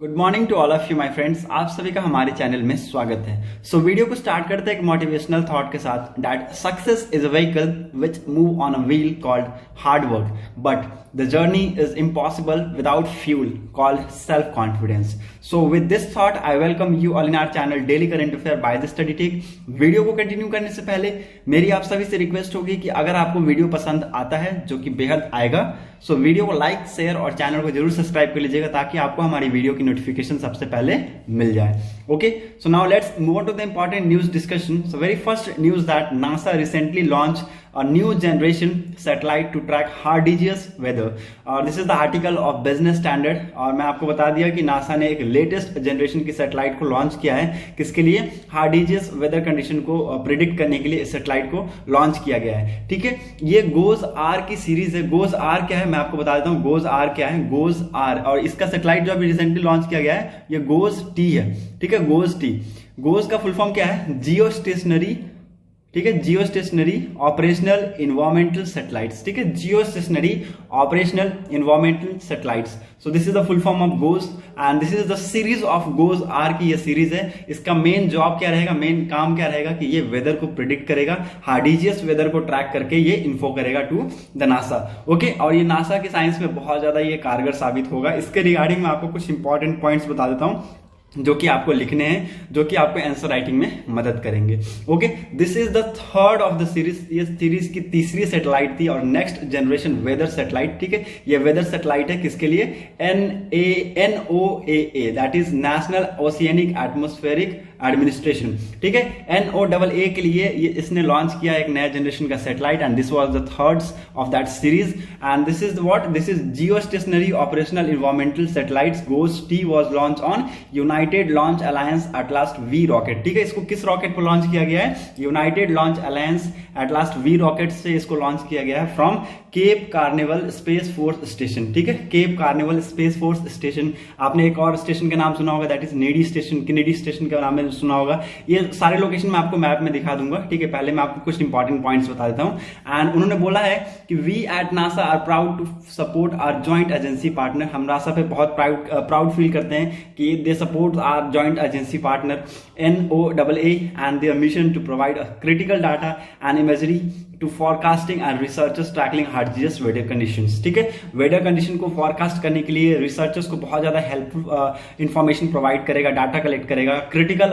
Good morning to all of you my friends. आप सभी का हमारे चैनल में स्वागत है। वीडियो को स्टार्ट करते हैं एक मोटिवेशनल थॉट के साथ that success is a vehicle which move on a wheel called hard work but the journey is impossible without fuel called self confidence. So with this thought I welcome you all in our channel daily current affair by the study tech. Video को continue करने से पहले मेरी आप सभी से request होगी कि अगर आपको वीडियो पसंद आता है, जो कि बेहद आएगा, सो वीडियो को लाइक, शेयर और चैनल को जरूर सब्सक्राइब कर लीजिएगा ताकि आपको हमारी वीडियो की नोटिफिकेशन सबसे पहले मिल जाए। Okay, so now let's move on to the important news discussion. So very first news that NASA recently launch a new generation satellite to track Hard-DGS weather और this is the article of Business Standard. और मैं आपको बता दिया कि NASA ने एक latest generation की सैटेलाइट को लॉन्च किया है। किसके लिए? हार्ड-DGS वेदर कंडीशन को प्रिडिक्ट करने के लिए इस सैटेलाइट को लॉन्च किया गया है। ठीक है, ये गोज आर की सीरीज है। गोज आर क्या है मैं आपको बता देता हूँ। गोज आर क्या है? गोज आर, और इसका सैटेलाइट जो अभी रिसेंटली लॉन्च किया गया है ये गोज टी है। ठीक है, गोज टी। गोज का फुल फॉर्म क्या है? Geo stationary. ठीक है, geo stationary operational environmental satellites. ठीक है, geo stationary operational environmental satellites. So this is the full form of GOES and this is the series of GOES R की ये series है। इसका मेन जॉब क्या रहेगा, मेन काम क्या रहेगा कि ये वेदर को प्रिडिक्ट करेगा। हार्ड-DGS वेदर को ट्रैक करके ये इन्फो करेगा टू द नासा। ओके, और ये नासा की साइंस में बहुत ज्यादा ये कारगर साबित होगा। इसके रिगार्डिंग मैं आपको कुछ इंपॉर्टेंट पॉइंट्स बता देता हूं जो कि आपको लिखने हैं, जो कि आपको आंसर राइटिंग में मदद करेंगे। Okay, this is the third of the series. ये सीरीज की तीसरी सैटेलाइट थी और नेक्स्ट जनरेशन वेदर सैटेलाइट। ठीक है, ये वेदर सैटेलाइट है किसके लिए? NOAA that is national oceanic atmospheric administration. ठीक है, NOAA के लिए ये इसने लॉन्च किया एक नया जनरेशन का satellite and this was the third of that series and this is what? This is Jio stationary operational environmental satellites. Goes tea was launch on United Launch Alliance Atlas V rocket. ठीक है, इसको किस rocket पर launch किया गया है? United Launch Alliance Atlas V rocket से इसको लॉन्च किया गया है from Cape Canaveral Space Force Station. ठीक है, Cape Canaveral Space Force Station. आपने एक और स्टेशन का नाम सुना होगा that is Kennedy station. Kennedy station का नाम सुना होगा। ये सारे लोकेशन मैं आपको मैप में दिखा दूंगा। ठीक है, पहले मैं आपको कुछ इंपॉर्टेंट पॉइंट्स बता देता हूं। एंड उन्होंने बोला है कि we at NASA are proud to support our joint agency partner. हम नासा पे बहुत प्राउड फील करते हैं कि they support our joint agency partner NOAA and their mission to provide critical data and imagery to forecasting and researchers tackling Hard-DGS weather conditions। ठीक है, weather condition को forecast करने के लिए रिसर्चर्स को बहुत ज्यादा हेल्पफुल इंफॉर्मेशन प्रोवाइड करेगा, डाटा कलेक्ट करेगा, क्रिटिकल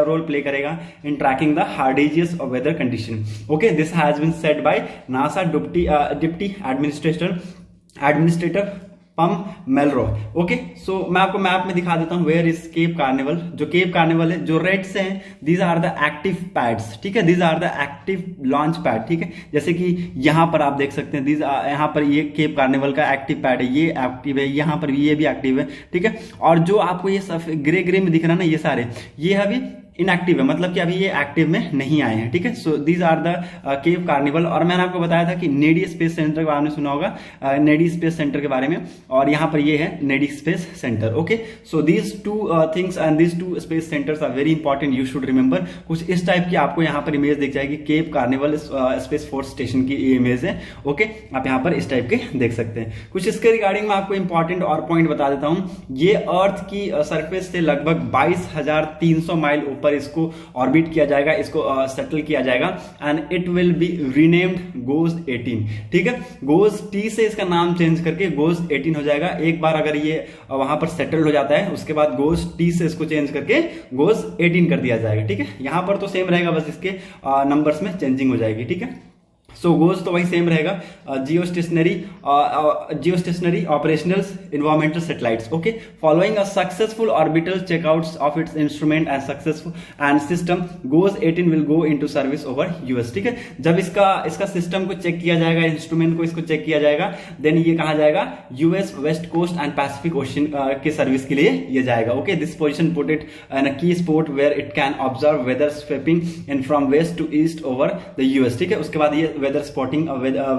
रोल प्ले करेगा इन ट्रैकिंग द Hard-DGS और weather condition. Okay, this has been said by NASA deputy administrator Pam Melroy. Okay, सो मैं आपको मैप में दिखा देता हूं वेयर इज केप कार्निवल। जो केप कार्निवल है, जो रेड से हैं, these are the active pads. ठीक है, these are the active launch pad. ठीक है, जैसे कि यहां पर आप देख सकते हैं, यहां पर ये केप कार्निवल का एक्टिव पैड है, ये एक्टिव है, यहां पर ये भी एक्टिव है। ठीक है, और जो आपको ये ग्रे में दिख रहा है ना, ये सारे ये अभी इनएक्टिव है, मतलब कि अभी ये एक्टिव में नहीं आए हैं। ठीक है, so these are the Cape Canaveral. और मैंने आपको बताया था कि नेडी स्पेस सेंटर के बारे में सुना होगा, नेडी स्पेस सेंटर के बारे में, और यहां पर ये है नेडी space center. Okay, so these two things and these two space centers are very important, you should remember. कुछ इस टाइप की आपको यहाँ पर इमेज दिख जाएगी, Cape Canaveral Space Force Station की इमेज है। ओके, आप यहाँ पर इस टाइप के देख सकते हैं। कुछ इसके रिगार्डिंग में आपको इंपॉर्टेंट और पॉइंट बता देता हूं। ये अर्थ की सरफेस से लगभग 22,300 माइल पर इसको ऑर्बिट किया जाएगा, इसको सेटल किया जाएगा and it will be renamed goes 18। ठीक है, गोज टी से इसका नाम चेंज करके गोज 18 हो जाएगा। एक बार अगर ये वहां पर सेटल हो जाता है, उसके बाद गोज टी से इसको चेंज करके गोज 18 कर दिया जाएगा। ठीक है, यहां पर तो सेम रहेगा, बस इसके नंबर्स में चेंजिंग हो जाएगी। ठीक है, सो गोज तो वही सेम रहेगा, जियो stationary operational environmental satellites. Okay, following a successful orbital checkouts of its instrument and successful and system, goes 18 will go into service over US. ठीक है, जब इसका सिस्टम को चेक किया जाएगा, इंस्ट्रूमेंट को इसको चेक किया जाएगा, देन ये कहा जाएगा US west coast and Pacific Ocean के सर्विस के लिए ये जाएगा। Okay, this position put it in a key spot where it can observe weather sweeping in from west to east over the US. ठीक है, उसके बाद ये वेदर स्पॉटिंग,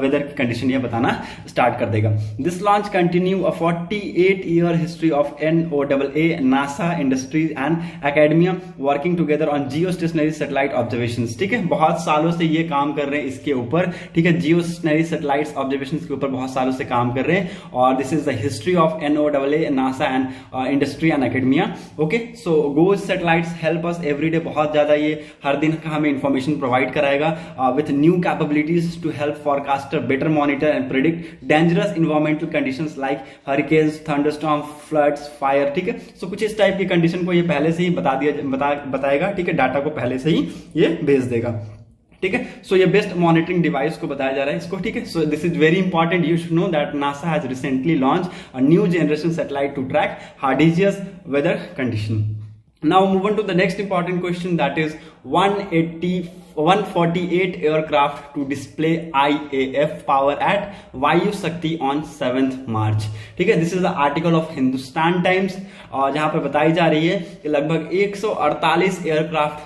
वेदर की कंडीशन ये बताना स्टार्ट कर देगा। This launch continue a 48 year history of NOAA, NASA, industries and academia working together on Jio stationery satellite observations. ठीक है, बहुत सालों से ये काम कर रहे हैं इसके ऊपर। ठीक है, जियो स्टेशनरी सैटेलाइट्स ऑब्जर्वेशंस के ऊपर बहुत सालों से काम कर रहे हैं, और this is the history of NOAA, NASA and industry and academia. Okay, so GOES satellites help us every day, बहुत ज्यादा ये हर दिन का हमें इंफॉर्मेशन प्रोवाइड कराएगा with new capabilities to help forecaster better monitor and predict dangerous environmental conditions like hurricanes, thunderstorm, floods, fire. ठीक है, सो कुछ इस टाइप की कंडीशन को ये पहले से ही बताएगा। ठीक है, डाटा को पहले से ही ये भेज देगा। ठीक है, सो ये बेस्ट मॉनिटरिंग डिवाइस को बताया जा रहा है इसको। ठीक है, so this is very important, you should know that NASA has recently launch a new generation satellite to track hazardous weather condition. Now move on to the next important question, that is 148 aircraft to display IAF power at Vayu Shakti on 7th March। ठीक है, this is the article of Hindustan times, जहां पर बताई जा रही है कि लगभग 148 एयरक्राफ्ट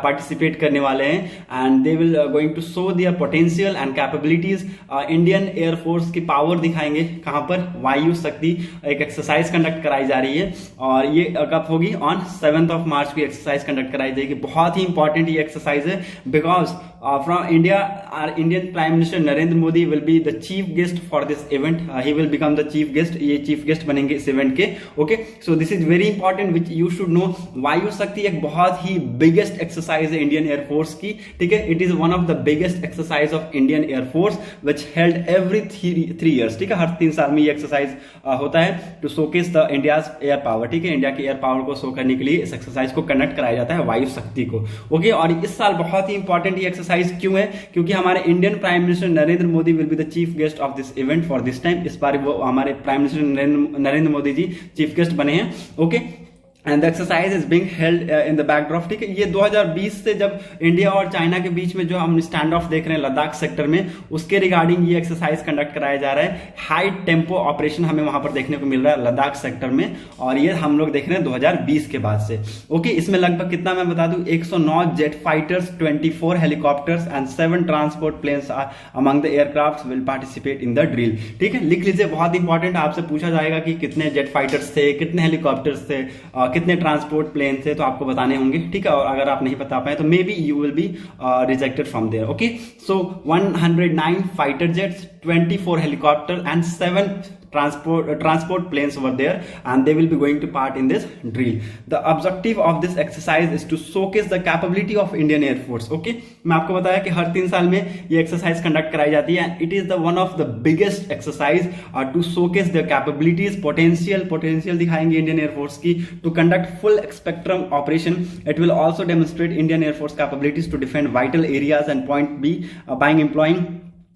पार्टिसिपेट करने वाले हैं, and they will going to show their potential and capabilities. Indian air force की पावर दिखाएंगे कहां पर, वायु शक्ति। एक एक्सरसाइज कंडक्ट कराई जा रही है, और ये कब होगी, ऑन 7th of March को एक्सरसाइज कंडक्ट कराई जाएगी। बहुत ही इंपॉर्टेंट ये एक्सरसाइज है, because from India or Indian prime minister Narendra Modi will be the chief guest for this event. He will become the chief guest, ये चीफ गेस्ट बनेंगे इस इवेंट के। Okay, so this is very important which you should know. Vayu Shakti एक बहुत ही biggest exercise है Indian air force की। ठीक है, it is one of the biggest exercise of Indian air force which held every 3 years। ठीक है, हर 3 साल में ये एक्सरसाइज होता है to showcase the India's air power. ठीक है, इंडिया की एयर पावर को शो करने के लिए इस एक्सरसाइज को कंडक्ट कराया जाता है, वायु शक्ति को। ओके, और इस साल बहुत ही इंपॉर्टेंट ये एक्सरसाइज क्यों है, क्योंकि हमारे Indian prime minister Narendra Modi will be the chief guest of this event for this time. इस बार वो हमारे prime minister Narendra Modi ji chief guest बने हैं। Okay, and the exercise is being held in the backdrop. ठीक है, ये 2020 से जब इंडिया और चाइना के बीच में जो हम स्टैंड ऑफ देख रहे हैं लद्दाख सेक्टर में, उसके रिगार्डिंग ये एक्सरसाइज कंडक्ट कराया जा रहा है। हाई टेम्पो ऑपरेशन हमें वहां पर देखने को मिल रहा है लद्दाख सेक्टर में, और ये हम लोग देख रहे हैं 2020 के बाद से। ओके, इसमें लगभग कितना मैं बता दूं, 109 jet fighters, 24 helicopters and 7 transport planes among the aircraft will participate in the drill. ठीक है, लिख लीजिए, बहुत इंपॉर्टेंट, आपसे पूछा जाएगा कि कितने जेट फाइटर्स थे, कितने हेलीकॉप्टर्स थे, कितने ट्रांसपोर्ट प्लेन थे, तो आपको बताने होंगे। ठीक है, और अगर आप नहीं बता पाए तो may be you will be rejected from there. Okay, so 109 fighter jets, 24 helicopter and 7 transport planes over there, and they will be going to part in this drill. The objective of this exercise is to showcase the capability of Indian Air Force. Okay, मैं आपको बताया कि हर 3 साल में ये exercise conduct कराई जाती है, and it is the one of the biggest exercise to showcase their capabilities, potential दिखाएंगे इंडियन एयरफोर्स की, to conduct full spectrum operation. It will also demonstrate Indian Air Force capabilities to defend vital areas and point B by employing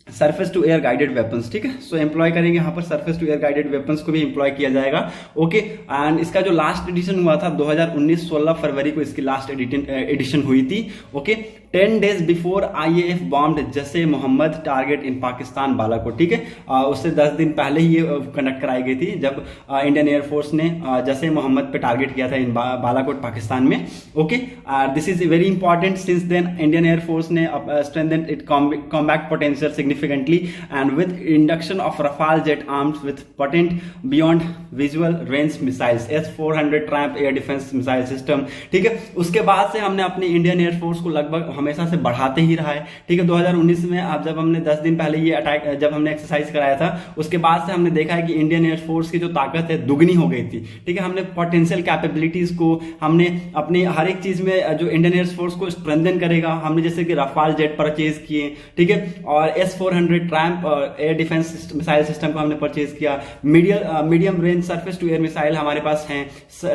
surface to air guided weapons. ठीक है, सो employ करेंगे यहाँ पर surface to air guided weapons को भी employ किया जाएगा। ओके, एंड इसका जो लास्ट एडिशन हुआ था 2019 16 फरवरी को इसकी लास्ट एडिशन हुई थी। Okay, 10 days before IAF bombed जैसे मोहम्मद टारगेट इन पाकिस्तान बालाकोट। ठीक है, उससे 10 दिन पहले ही ये कंडक्ट कराई गई थी, जब इंडियन एयरफोर्स ने जैसे मोहम्मद पे टारगेट किया था इन बालाकोट पाकिस्तान में। Okay, this is very important, since then Indian air force ने strengthened it combat potential significantly, and with induction of Rafale jet arms with potent beyond visual range missiles, S-400 Triumph air defense missile system। ठीक है, उसके बाद से हमने अपनी Indian air force को लगभग हमेशा से बढ़ाते ही रहा है। ठीक है, 2019 में अब जब हमने 10 दिन पहले ये अटैक, जब हमने एक्सरसाइज कराया था, उसके बाद से हमने देखा है कि इंडियन एयरफोर्स की जो ताकत है दुगनी हो गई थी। ठीक है, हमने पोटेंशियल कैपेबिलिटीज को, हमने अपनी हर एक चीज में जो इंडियन एयरफोर्स को स्ट्रेंथन करेगा, हमने जैसे कि रफाल जेट परचेज किए। ठीक है, और S-400 Triumf air defence missile system को हमने परचेज किया। Medium range surface to air missile हमारे पास हैं,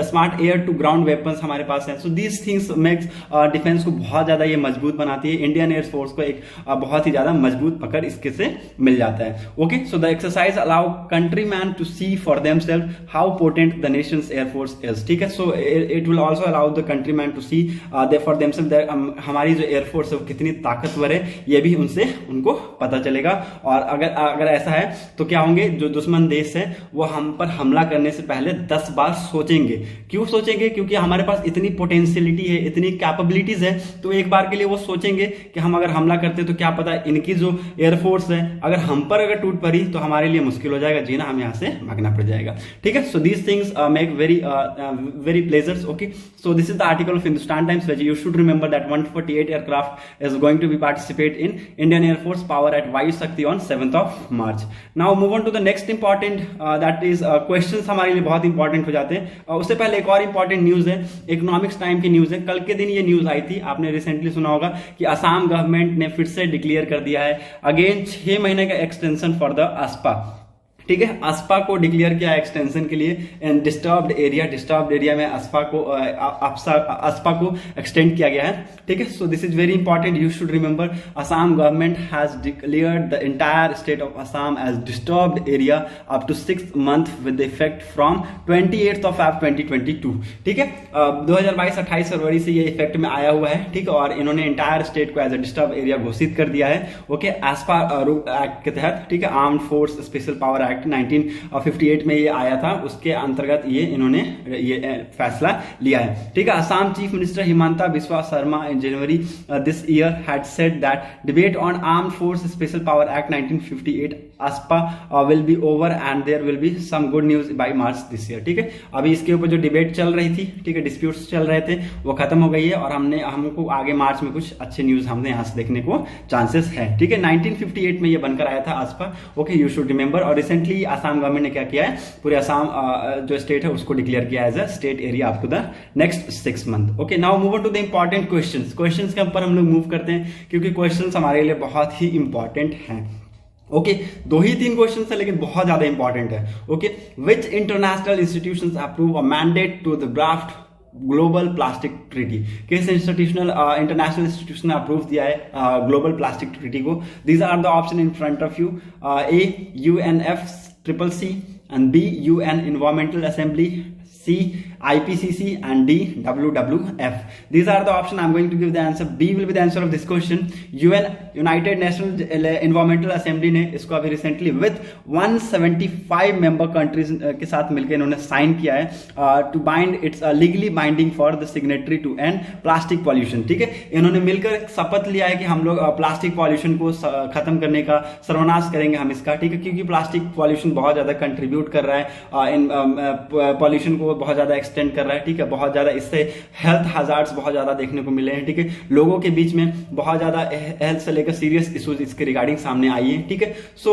smart air to ground weapons हमारे पास हैं। So these things makes defence को बहुत ज्यादा ये मजबूत बनाती है, इंडियन एयरफोर्स को एक बहुत ही ज्यादा मजबूत पकड़ इसके से मिल जाता है। Okay, so the exercise allow country man to see for themselves how potent the nation's air force is. ठीक है, so it will also allow the country man to see they for themselves हमारी जो एयरफोर्स है वो कितनी ताकतवर है, ये भी उनको पता चलेगा। और अगर ऐसा है तो क्या होंगे, जो दुश्मन देश है वो हम पर हमला करने से पहले 10 बार सोचेंगे। क्यों सोचेंगे? क्योंकि हमारे पास इतनी पोटेंशियलिटी है, इतनी कैपेबिलिटीज है, तो एक बार के लिए वो सोचेंगे कि हम अगर हमला करते तो क्या पता इनकी जो एयरफोर्स है अगर हम पर अगर टूट पड़ी तो हमारे लिए मुश्किल हो जाएगा जीना, हमें यहाँ से भागना पड़ जाएगा। ठीक है, so these things make very pleasures. Okay, so this is the article of Hindustan times which you should remember that 148 aircraft is going to be participate in Indian Air Force power at Vayu Shakti on 7th of March. Now move on to the next important that is questions हमारे लिए बहुत important हो जाते हैं। उससे पहले एक और इंपॉर्टेंट न्यूज है, इकोनॉमिक्स टाइम की न्यूज है। कल के दिन ये न्यूज आई थी, आपने रिसेंटली सुना होगा कि असम गवर्नमेंट ने फिर से डिक्लेयर कर दिया है अगेन 6 महीने का एक्सटेंशन फॉर द ASPA। ठीक है, ASPA को डिक्लेयर किया एक्सटेंशन के लिए एंड डिस्टर्ब्ड एरिया में ASPA को एक्सटेंड किया गया है। ठीक है, so this is very important, you should remember Assam government has declared the entire state of Assam as disturbed area up to 6 month with effect from 28 of Feb 2022। ठीक है, 2022-28 फरवरी से ये इफेक्ट में आया हुआ है। ठीक है, और इन्होंने एंटायर स्टेट को एज अ डिस्टर्ब एरिया घोषित कर दिया है। ओके, ASPA एक्ट के तहत, ठीक है, armed force special power act 1958 में ये आया था, उसके अंतर्गत ये इन्होंने ये फैसला लिया है। ठीक है, Assam chief minister Himanta Biswa Sarma in January this year had said that debate on armed force special power act 1958 ASPA will be over and there will be some good news by March this year. ठीक है, अभी इसके ऊपर जो debate चल रही थी, ठीक है, डिस्प्यूट्स चल रहे थे, वो खत्म हो गई है और हमको आगे मार्च में कुछ अच्छे न्यूज हमने यहाँ से देखने को चांसेस है। ठीक है, 1958 में ये बनकर आया था ASPA। Okay, you should remember. और रिसेंटली असम गवर्नमेंट ने क्या किया है, पूरे असम जो स्टेट है उसको डिक्लेयर किया as a state area up to the next 6 month. Okay, now move on to the important questions के ऊपर हम लोग मूव करते हैं क्योंकि क्वेश्चंस हमारे लिए बहुत ही इंपॉर्टेंट हैं। ओके, 2 ही 3 क्वेश्चन है लेकिन बहुत ज्यादा इंपॉर्टेंट है। Okay, which international institutions approve a mandate to the draft global plastic treaty? किस इंटरनेशनल इंस्टीट्यूशन ने अप्रूव दिया है ग्लोबल प्लास्टिक ट्रीटी को? These are the option in front of you. A UNFCCC and B UN Environmental Assembly, C IPCC and D WWF. These are the options. I'm going to give the answer. B will be the answer of this question. United National Environmental Assembly ने इसको अभी recently with 175 member countries के साथ मिलकर इन्होंने sign किया है to bind its legally binding for the signatory to end plastic pollution. ठीक है, इन्होंने मिलकर शपथ लिया है कि हम लोग प्लास्टिक पॉल्यूशन को खत्म करने का सर्वनाश करेंगे हम इसका। ठीक है, क्योंकि प्लास्टिक पॉल्यूशन बहुत ज्यादा कंट्रीब्यूट कर रहा है इन पॉल्यूशन को बहुत ज्यादा एक्सटेंड कर रहा है। ठीक है, बहुत ज्यादा इससे हेल्थ हजार्ड्स बहुत ज्यादा देखने को मिले हैं। ठीक है, लोगों के बीच में बहुत ज्यादा हेल्थ से लेकर सीरियस इश्यूज इसके रिगार्डिंग सामने आई है। ठीक है, सो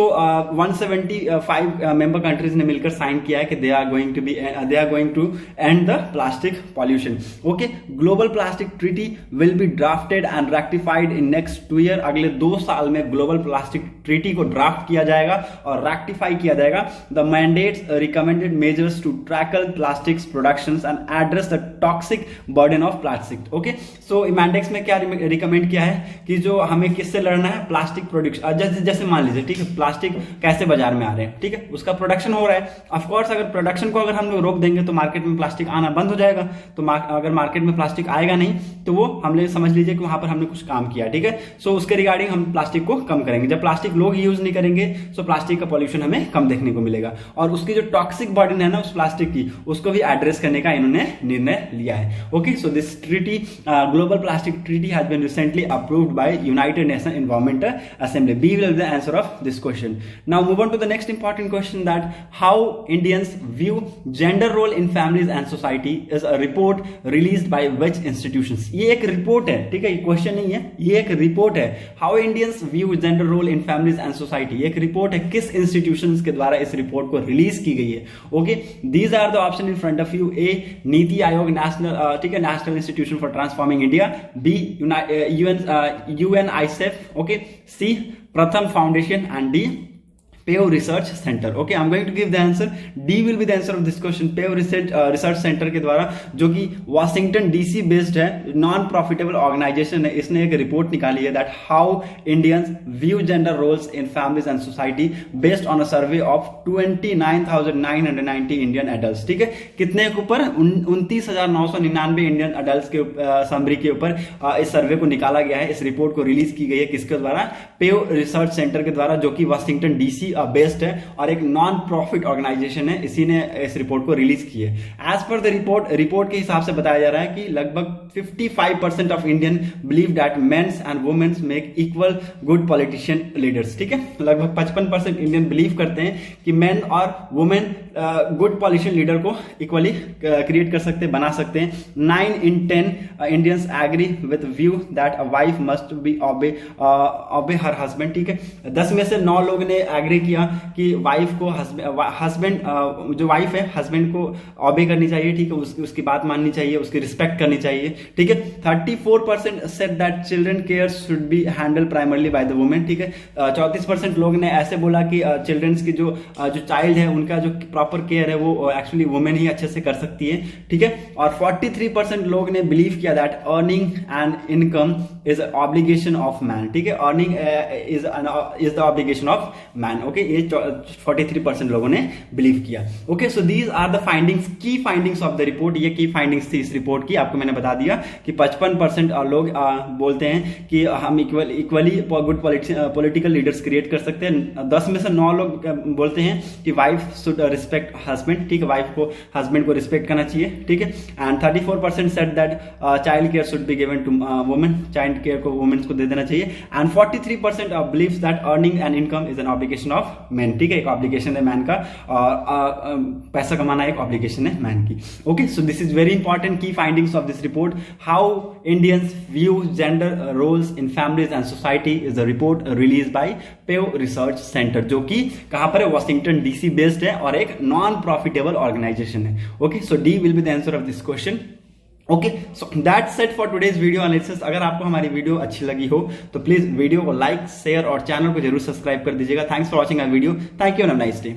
175 मेंबर कंट्रीज ने मिलकर साइन किया है कि they are going to end the plastic pollution. Okay, global plastic treaty will be drafted and rectified in next 2 year. अगले 2 साल में ग्लोबल प्लास्टिक ट्रीटी को ड्राफ्ट किया जाएगा और रेक्टिफाई किया जाएगा। The mandates recommended measures to tackle plastics productions and address the toxic burden of plastic. Okay, so mandates में क्या रिकमेंड किया है कि जो हमें किससे लड़ना है, प्लास्टिक प्रोडक्शन। जैसे मान लीजिए, ठीक है, प्लास्टिक कैसे बाजार में आ रहे हैं, ठीक है, उसका प्रोडक्शन हो रहा है। ऑफकोर्स अगर प्रोडक्शन को अगर हम लोग रोक देंगे तो मार्केट में प्लास्टिक आना बंद हो जाएगा। तो अगर मार्केट में प्लास्टिक आएगा नहीं तो वो हमने समझ लीजिए कि वहां पर हमने कुछ काम किया। ठीक है, सो उसके रिगार्डिंग हम प्लास्टिक को कम करेंगे। जब प्लास्टिक लोग यूज नहीं करेंगे तो प्लास्टिक का पॉल्यूशन हमें कम देखने को मिलेगा और उसकी जो टॉक्सिक बर्डन है ना उस प्लास्टिक की, उसको भी एड्रेस करने का इन्होंने निर्णय लिया है। Okay, so this treaty global plastic treaty has been recently approved by United Nation environmental assembly. B will be the answer of this question. Now move on to the next important question that how Indians view gender role in families and society is a report released by which institutions? ये एक report है, ठीक है, ये question नहीं है, ये एक रिपोर्ट है। How Indians view gender role in families and society, एक रिपोर्ट है, किस इंस्टीट्यूशंस के द्वारा इस रिपोर्ट को रिलीज की गई है? Okay, these are the option in front of you. A NITI Aayog national, ठीक है, national institution for transforming India. B UNICEF। Okay, C Pratham foundation and D Pew Research Center. Okay, I'm going to give the answer. D will be the answer of this question. Pew Research Center के द्वारा, जो कि Washington DC based है, non profitable organisation है, इसने एक report निकाली है that how Indians view gender roles in families and society based on a survey of 29,990 Indian adult. ठीक है, कितने के ऊपर? 29,999 इंडियन एडल्ट के समरी के ऊपर इस सर्वे को निकाला गया है। इस रिपोर्ट को रिलीज की गई है किसके द्वारा? पेव रिसर्च सेंटर के द्वारा, जो कि वाशिंगटन DC बेस्ड है और एक नॉन प्रॉफिट ऑर्गेनाइजेशन है, इसी ने इस रिपोर्ट को रिलीज की है। एज पर द रिपोर्ट के हिसाब से बताया जा रहा है कि लगभग 55% of Indian believe that mens and womens make equal good politician leaders. ठीक है, लगभग 55% इंडियन बिलीव करते हैं कि मेन और वुमेन गुड पॉलिटिशियन लीडर को इक्वली क्रिएट कर सकते हैं, बना सकते हैं। 9 in 10 Indians agree with view that a wife must be obey her husband. ठीक है, 10 में से 9 लोग ने एग्री किया कि वाइफ को हस्बैंड जो वाइफ है हस्बैंड को ऑबे करनी चाहिए। ठीक है, उसकी बात माननी चाहिए, उसकी रिस्पेक्ट करनी चाहिए। ठीक है, 34% said that children care should B handle primarily by the women. ठीक है, 34% लोग ने ऐसे बोला कि चिल्ड्रंस की जो चाइल्ड है उनका जो प्रॉपर केयर है वो एक्चुअली वुमेन ही अच्छे से कर सकती है। ठीक है, और 43% लोग ने बिलीव किया that earning and income is obligation of man. ठीक है, earning is the obligation of man. Okay, ये 43% लोगों ने बिलीव किया। Okay, so these are the findings, key findings of the report. ये की फाइंडिंग्स थी इस रिपोर्ट की, आपको मैंने बता दिया कि 55% लोग बोलते हैं कि हम equally good political leaders create कर सकते हैं। 10 में से 9 लोग बोलते हैं कि वाइफ शुड रिस्पेक्ट हस्बैंड। ठीक है, वाइफ को हस्बैंड को रिस्पेक्ट करना चाहिए। ठीक है, and 34% said that child care should be given to women, child care को वुमेन्स को दे देना चाहिए। And 43% believes that earning and income is an obligation of man. ठीक है, एक ऑब्लिगेशन है मैन का, और पैसा कमाना एक ऑब्लिगेशन है मैन की। Okay, so this is very important key findings of this report, how Indians view gender roles in families and society is the report release by Pew Research Center, जो कि कहां पर है, वॉशिंगटन डीसी बेस्ड है और एक non profitable organisation है। Okay, so D will be the answer of this question. Okay, so that's it for today's video analysis. अगर आपको हमारी वीडियो अच्छी लगी हो तो प्लीज वीडियो को लाइक, शेयर और चैनल को जरूर सब्सक्राइब कर दीजिएगा। Thanks for watching our video. Thank you and have a nice day.